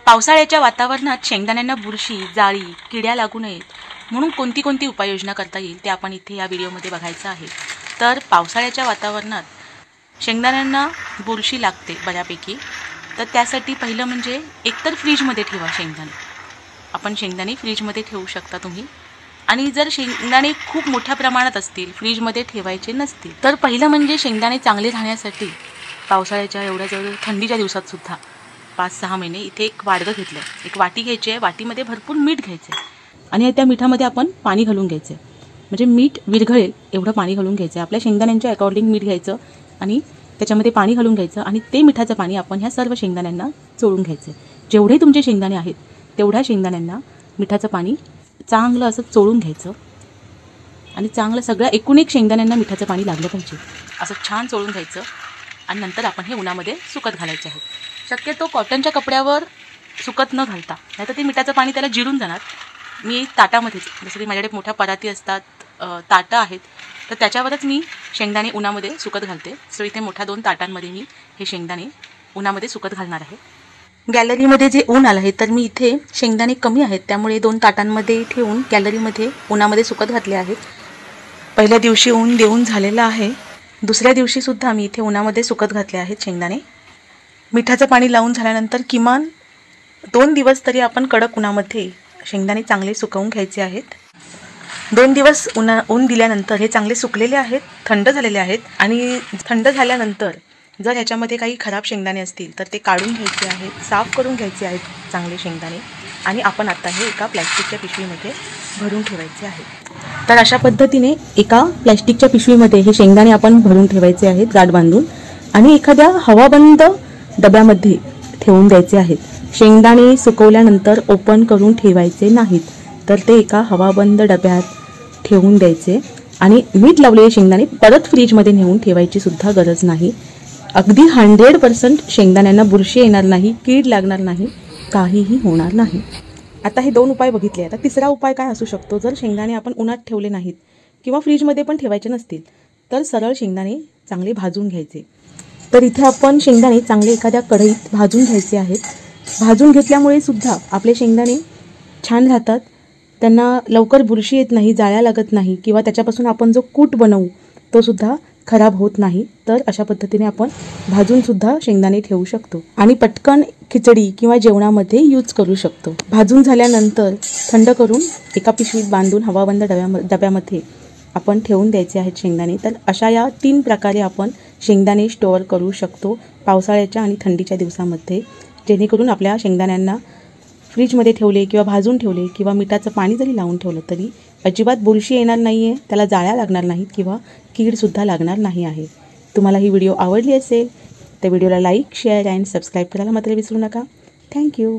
पावसाळ्याच्या वातावरणात शेंगदाण्यांना बुरशी, जाळी, किड्या लागू नयेत म्हणून कोणती उपाययोजना करता येईल ते आपण इथे या व्हिडिओमध्ये बघायचं आहे। तर पावसाळ्याच्या वातावरणात शेंगदाण्यांना बुरशी लागते बऱ्यापैकी, तर त्यासाठी पहिलं म्हणजे एकतर फ्रीजमध्ये ठेवा शेंगदाणे। आपण शेंगदाणे फ्रीजमध्ये ठेवू शकता तुम्ही। आणि जर शेंगदाणे खूप मोठ्या प्रमाणात असतील, फ्रीजमध्ये ठेवायचे नसतील, तर पहिलं म्हणजे शेंगदाणे चांगले राहण्यासाठी पावसाळ्याच्या एवढ्या जवळ थंडीच्या दिवसात सुद्धा 5-6 महिने इथे एक वाडगं घेतलं आहे। एक वाटी घ्यायची आहे, वाटीमध्ये भरपूर मीठ घ्यायचं आहे आणि त्या मिठामध्ये आपण पाणी घालून घ्यायचं आहे, म्हणजे मीठ विरघळेल एवढं पाणी घालून घ्यायचं आहे। आपल्या शेंगदाण्यांच्या अकॉर्डिंग मीठ घ्यायचं आणि त्याच्यामध्ये पाणी घालून घ्यायचं आणि ते मिठाचं पाणी आपण ह्या सर्व शेंगदाण्यांना चोळून घ्यायचं आहे। जेवढे तुमचे शेंगदाणे आहेत तेवढ्या शेंगदाण्यांना मिठाचं पाणी चांगलं असं चोळून घ्यायचं आणि चांगलं सगळ्या एकूण एक शेंगदाण्यांना मिठाचं पाणी लागलं पाहिजे असं छान चोळून घ्यायचं आणि नंतर आपण हे उन्हामध्ये सुकत घालायचे आहे। शक्यतो कॉटनच्या कपड्यावर सुकत न घालता, नाहीतर ते मिठाचं पाणी त्याला जिरून जाणार। मी ताटामध्ये, जसं की माझ्याकडे मोठ्या पराती असतात, ताटं आहेत, तर त्याच्यावरच मी शेंगदाणे उन्हामध्ये सुकत घालते। सो इथे मोठ्या 2 ताटांमध्ये मी हे शेंगदाणे उन्हामध्ये सुकत घालणार आहे। गॅलरीमध्ये जे ऊन आलं आहे, तर मी इथे शेंगदाणे कमी आहेत त्यामुळे 2 ताटांमध्ये ठेवून गॅलरीमध्ये उन्हामध्ये सुकत घातले आहेत। पहिल्या दिवशी ऊन देऊन झालेलं आहे, दुसऱ्या दिवशीसुद्धा मी इथे उन्हामध्ये सुकत घातले आहेत शेंगदाणे। मिठाचं पाणी लावून झाल्यानंतर किमान 2 दिवस तरी आपण कडक उन्हामध्ये शेंगदाणे चांगले सुकवून घ्यायचे आहेत। 2 दिवस ऊन दिल्यानंतर हे चांगले सुकलेले आहेत, थंड झालेले आहेत आणि थंड झाल्यानंतर जर ह्याच्यामध्ये काही खराब शेंगदाणे असतील तर ते काढून घ्यायचे आहेत, साफ करून घ्यायचे आहेत चांगले शेंगदाणे आणि आपण आता हे एका प्लॅस्टिकच्या पिशवीमध्ये भरून ठेवायचे आहेत। तर अशा पद्धतीने एका प्लॅस्टिकच्या पिशवीमध्ये हे शेंगदाणे आपण भरून ठेवायचे आहेत गाठ बांधून आणि एखाद्या हवाबंद डब्यामध्ये ठेवून द्यायचे आहेत। शेंगदाणे सुकवल्यानंतर ओपन करून ठेवायचे नाहीत, तर ते एका हवाबंद डब्यात ठेवून द्यायचे आणि मीठ लावलेले शेंगदाणे परत फ्रीजमध्ये नेऊन ठेवायची सुद्धा गरज नाही। अगदी 100% शेंगदाण्यांना बुरशी येणार नाही, कीड लागणार नाही, काहीही होणार नाही। आता हे 2 उपाय बघितले, आता तिसरा उपाय काय असू शकतो? जर शेंगदाणे आपण उन्हात ठेवले नाहीत किंवा फ्रीजमध्ये पण ठेवायचे नसतील, तर सरळ शेंगदाणे चांगले भाजून घ्यायचे। तर इथे आपण शेंगदाणे चांगले एखाद्या कढईत भाजून घ्यायचे आहेत। भाजून घेतल्यामुळे सुद्धा आपले शेंगदाणे छान राहतात, त्यांना लवकर बुरशी येत नाही, जाळ्या लागत नाही किंवा त्याच्यापासून आपण जो कूट बनवू तो सुद्धा खराब होत नाही। तर अशा पद्धतीने आपण भाजून सुद्धा शेंगदाणे ठेवू शकतो आणि पटकन खिचडी किंवा जेवणामध्ये यूज करू शकतो। भाजून झाल्यानंतर थंड करून एका पिशवीत बांधून हवाबंद डब्यामध्ये आपण ठेवून द्यायचे आहेत शेंगदाणे। तर अशा या 3 प्रकारे आपण शेंगदाणे स्टोअर करू शकतो पावसाळ्याच्या आणि थंडीच्या दिवसामध्ये, जेणेकरून आपल्या शेंगदाण्यांना फ्रीजमध्ये ठेवले किंवा भाजून ठेवले किंवा मिठाचं पाणी जरी लावून ठेवलं तरी अजिबात बुरशी येणार नाही आहे, त्याला जाळ्या लागणार नाहीत किंवा कीडसुद्धा लागणार नाही आहे। तुम्हाला ही व्हिडिओ आवडली असेल तर व्हिडिओला लाईक, शेअर अँड सबस्क्राईब करायला मात्र विसरू नका। थँक्यू।